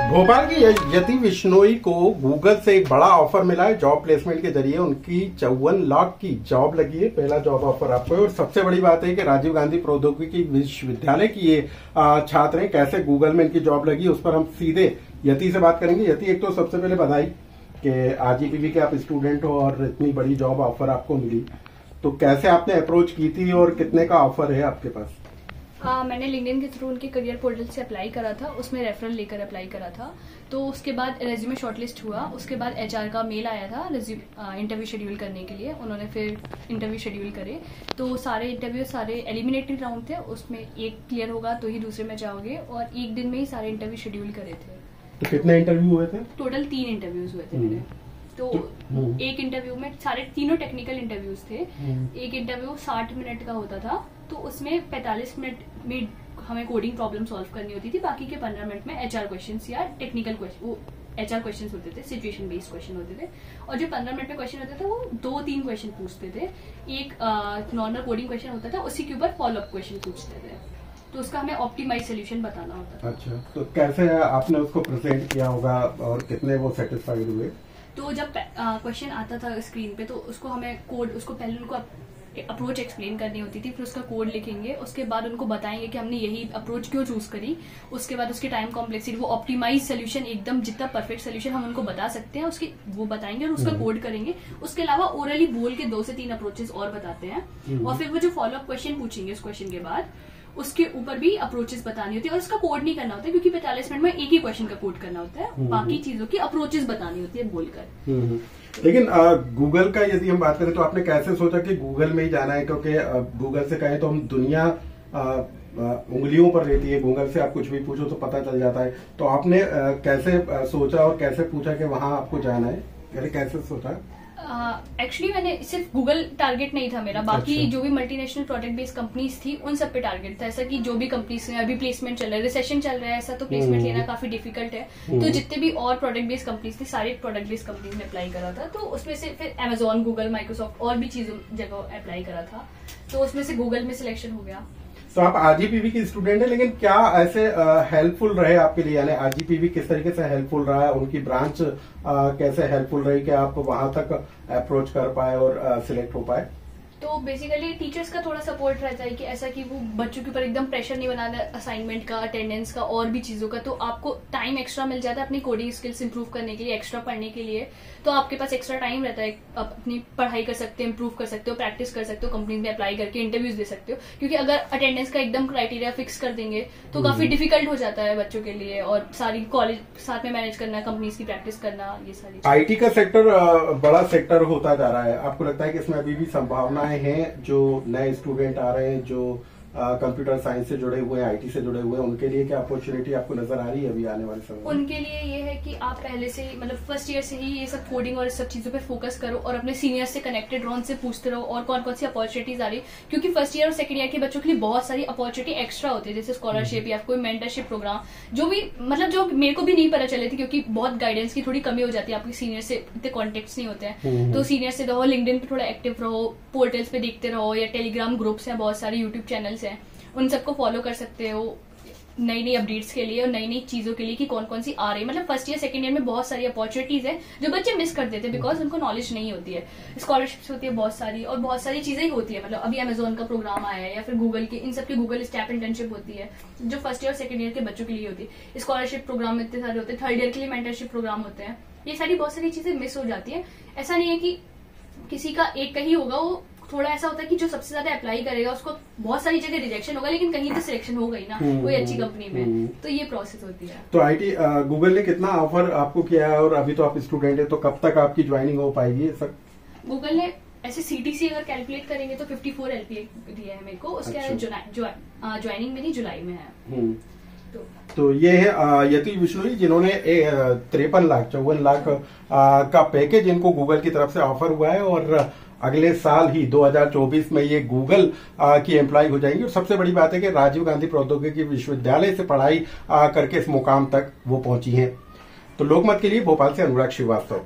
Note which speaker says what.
Speaker 1: भोपाल की यति बिश्नोई को गूगल से एक बड़ा ऑफर मिला है जॉब प्लेसमेंट के जरिए। उनकी 54 लाख की जॉब लगी है, पहला जॉब ऑफर आपको है। और सबसे बड़ी बात है कि राजीव गांधी प्रौद्योगिकी विश्वविद्यालय की ये छात्र हैं। कैसे गूगल में इनकी जॉब लगी उस पर हम सीधे यति से बात करेंगे। यति, एक तो सबसे पहले बधाई कि आरजीपीवी के आप स्टूडेंट हो और इतनी बड़ी जॉब ऑफर आपको मिली। तो कैसे आपने अप्रोच की थी और कितने का ऑफर है आपके पास?
Speaker 2: मैंने लिंक्डइन के थ्रू उनके करियर पोर्टल से अप्लाई करा था, उसमें रेफरल लेकर अप्लाई करा था। तो उसके बाद रेज्यूमे शॉर्टलिस्ट हुआ, उसके बाद एचआर का मेल आया था इंटरव्यू शेड्यूल करने के लिए। उन्होंने फिर इंटरव्यू शेड्यूल करे। तो सारे इंटरव्यू सारे एलिमिनेटरी राउंड थे, उसमें एक क्लियर होगा तो ही दूसरे में जाओगे, और एक दिन में ही सारे इंटरव्यू शेड्यूल करे थे।
Speaker 1: तो कितने इंटरव्यू हुए थे?
Speaker 2: टोटल 3 इंटरव्यूज हुए थे मेरे। तो एक इंटरव्यू में सारे तीनों टेक्निकल इंटरव्यूज थे। एक इंटरव्यू 60 मिनट का होता था, तो उसमें 45 मिनट में हमें कोडिंग प्रॉब्लम सॉल्व करनी होती थी। बाकी के 15 मिनट में एचआर क्वेश्चंस या टेक्निकल क्वेश्चन, वो एचआर क्वेश्चंस होते थे, सिचुएशन बेस्ड क्वेश्चन होते थे। और जो 15 मिनट में क्वेश्चन होते थे वो 2-3 क्वेश्चन पूछते थे। एक नॉर्मल कोडिंग क्वेश्चन होता था, उसी के ऊपर फॉलोअप क्वेश्चन पूछते थे। तो उसका हमें ऑप्टिमाइज सोल्यूशन बताना होता था।
Speaker 1: अच्छा, तो कैसे आपने उसको प्रेजेंट किया होगा और कितने वो सेटिस्फाइड हुए?
Speaker 2: तो जब क्वेश्चन आता था स्क्रीन पे, तो उसको हमें कोड, उसको पहले उनको अप्रोच एक्सप्लेन करनी होती थी, फिर उसका कोड लिखेंगे। उसके बाद उनको बताएंगे कि हमने यही अप्रोच क्यों चूज करी। उसके बाद उसकी टाइम कॉम्प्लेक्सिटी, वो ऑप्टिमाइज सोल्यूशन, एकदम जितना परफेक्ट सोल्यूशन हम उनको बता सकते हैं उसकी वो बताएंगे और उसका कोड करेंगे। उसके अलावा ओरली बोल के 2 से 3 अप्रोचेस और बताते हैं। और फिर वो जो फॉलोअप क्वेश्चन पूछेंगे उस क्वेश्चन के बाद, उसके ऊपर भी अप्रोचेस बतानी होती है। और उसका कोड नहीं करना होता, क्योंकि 45 मिनट में एक ही क्वेश्चन का कोड करना होता है। बाकी चीजों की अप्रोचेस बतानी होती है बोलकर।
Speaker 1: लेकिन गूगल का यदि हम बात करें तो आपने कैसे सोचा कि गूगल में ही जाना है? क्योंकि गूगल से कहें तो हम दुनिया उंगलियों पर रहती है। गूगल से आप कुछ भी पूछो तो पता चल जाता है। तो आपने कैसे सोचा और कैसे पूछा कि वहां आपको जाना है? कैसे सोचा?
Speaker 2: एक्चुअली मैंने सिर्फ गूगल टारगेट नहीं था मेरा, बाकी जो भी मल्टीनेशनल प्रोडक्ट बेस्ड कंपनीज थी उन सब पे टारगेट था। ऐसा कि जो भी कंपनीज में अभी प्लेसमेंट चल रहा है, रिसेशन चल रहा है, ऐसा तो प्लेसमेंट लेना काफी डिफिकल्ट है। तो जितने भी और प्रोडक्ट बेस्ड कंपनीज थी, सारे प्रोडक्ट बेस्ड कंपनीज में अप्लाई करा था। तो उसमें से फिर अमेजोन, गूगल, माइक्रोसॉफ्ट और भी चीजों जगह अप्लाई करा था। तो उसमें से गूगल में सिलेक्शन हो गया।
Speaker 1: तो आप आरजीपीवी की स्टूडेंट है, लेकिन क्या ऐसे हेल्पफुल रहे आपके लिए? यानी आरजीपीवी किस तरीके से हेल्पफुल रहा है? उनकी ब्रांच कैसे हेल्पफुल रही कि आप वहां तक अप्रोच कर पाए और सिलेक्ट हो पाए?
Speaker 2: तो बेसिकली टीचर्स का थोड़ा सपोर्ट रहता है कि ऐसा कि वो बच्चों के ऊपर एकदम प्रेशर नहीं बनाना, असाइनमेंट का, अटेंडेंस का और भी चीजों का। तो आपको टाइम एक्स्ट्रा मिल जाता है अपनी कोडिंग स्किल्स इंप्रूव करने के लिए, एक्स्ट्रा पढ़ने के लिए। तो आपके पास एक्स्ट्रा टाइम रहता है, आप अपनी पढ़ाई कर सकते हो, इंप्रूव कर सकते हो, प्रैक्टिस कर सकते हो, कंपनी में अप्लाई करके इंटरव्यूज दे सकते हो। क्योंकि अगर अटेंडेंस का एकदम क्राइटेरिया फिक्स कर देंगे तो काफी डिफिकल्ट हो जाता है बच्चों के लिए, और सारी कॉलेज साथ में मैनेज करना, कंपनीज की प्रैक्टिस करना, ये सारी।
Speaker 1: आईटी का सेक्टर बड़ा सेक्टर होता जा रहा है। आपको लगता है कि इसमें अभी भी संभावनाएं हैं? जो नए स्टूडेंट आ रहे हैं, जो कंप्यूटर साइंस से जुड़े हुए हैं, आईटी से जुड़े हुए हैं, उनके लिए क्या अपॉर्चुनिटी आपको नजर आ रही है अभी आने वाले समय में?
Speaker 2: उनके लिए ये है कि आप पहले से मतलब फर्स्ट ईयर से ही ये सब कोडिंग और इस सब चीजों पे फोकस करो, और अपने सीनियर से कनेक्टेड रहो, उनसे पूछते रहो और कौन कौन सी अपॉर्चुनिटीज आ रही है। क्योंकि फर्स्ट ईयर और सेकंड ईयर के बच्चों के लिए बहुत सारी अपॉर्चुनिटी एक्स्ट्रा होती है, जैसे स्कॉलरशिप या कोई मेंटरशिप प्रोग्राम, जो भी मतलब जो मेरे को भी नहीं पता चले थे, क्योंकि बहुत गाइडेंस की थोड़ी कमी हो जाती है, आपके सीनियर से इतने कॉन्टेक्ट नहीं होते हैं। तो सीनियर से रहो, लिंक्डइन पे थोड़ा एक्टिव रहो, पोर्टल्स पे देखते रहो, या टेलीग्राम ग्रुप्स हैं, बहुत सारे यूट्यूब चैनल्स हैं, उन सबको फॉलो कर सकते हो नई नई अपडेट्स के लिए और नई नई चीजों के लिए कि कौन कौन सी आ रही है। मतलब फर्स्ट ईयर सेकंड ईयर में बहुत सारी अपॉर्चुनिटीज है जो बच्चे मिस कर देते हैं, बिकॉज उनको नॉलेज नहीं होती है। स्कॉलरशिप्स होती है बहुत सारी, और बहुत सारी चीजें ही होती है। मतलब अभी अमेजोन का प्रोग्राम आया है, या फिर गूगल के, इन सबके गूगल स्टैप इंटर्नशिप होती है जो फर्स्ट ईयर और सेकंड ईयर के बच्चों के लिए होती है। स्कॉलरशिप प्रोग्राम इतने सारे होते हैं, थर्ड ईयर के लिए मेंटरशिप प्रोग्राम होते हैं। ये सारी बहुत सारी चीजें मिस हो जाती है। ऐसा नहीं है कि किसी का एक का ही होगा, वो थोड़ा ऐसा होता है कि जो सबसे ज्यादा अप्लाई करेगा उसको बहुत सारी जगह रिजेक्शन होगा, लेकिन कहीं तो सिलेक्शन हो गई ना कोई अच्छी कंपनी में। तो ये प्रोसेस होती है। तो
Speaker 1: आईटी गूगल ने कितना ऑफर आपको किया है, और अभी तो आप स्टूडेंट है, तो कब तक आपकी ज्वाइनिंग हो पाएगी?
Speaker 2: गूगल ने ऐसे सीटीसी अगर कैलकुलेट करेंगे तो 54 LPA दिया है मेरे को। उसके ज्वाइनिंग मेरी जुलाई में है।
Speaker 1: तो ये है यति बिश्नोई, जिन्होंने 54 लाख का पैकेज इनको गूगल की तरफ से ऑफर हुआ है, और अगले साल ही 2024 में ये गूगल की एम्प्लॉय हो जाएंगी। और सबसे बड़ी बात है कि राजीव गांधी प्रौद्योगिकी विश्वविद्यालय से पढ़ाई करके इस मुकाम तक वो पहुंची हैं। तो लोकमत के लिए भोपाल से अनुराग श्रीवास्तव।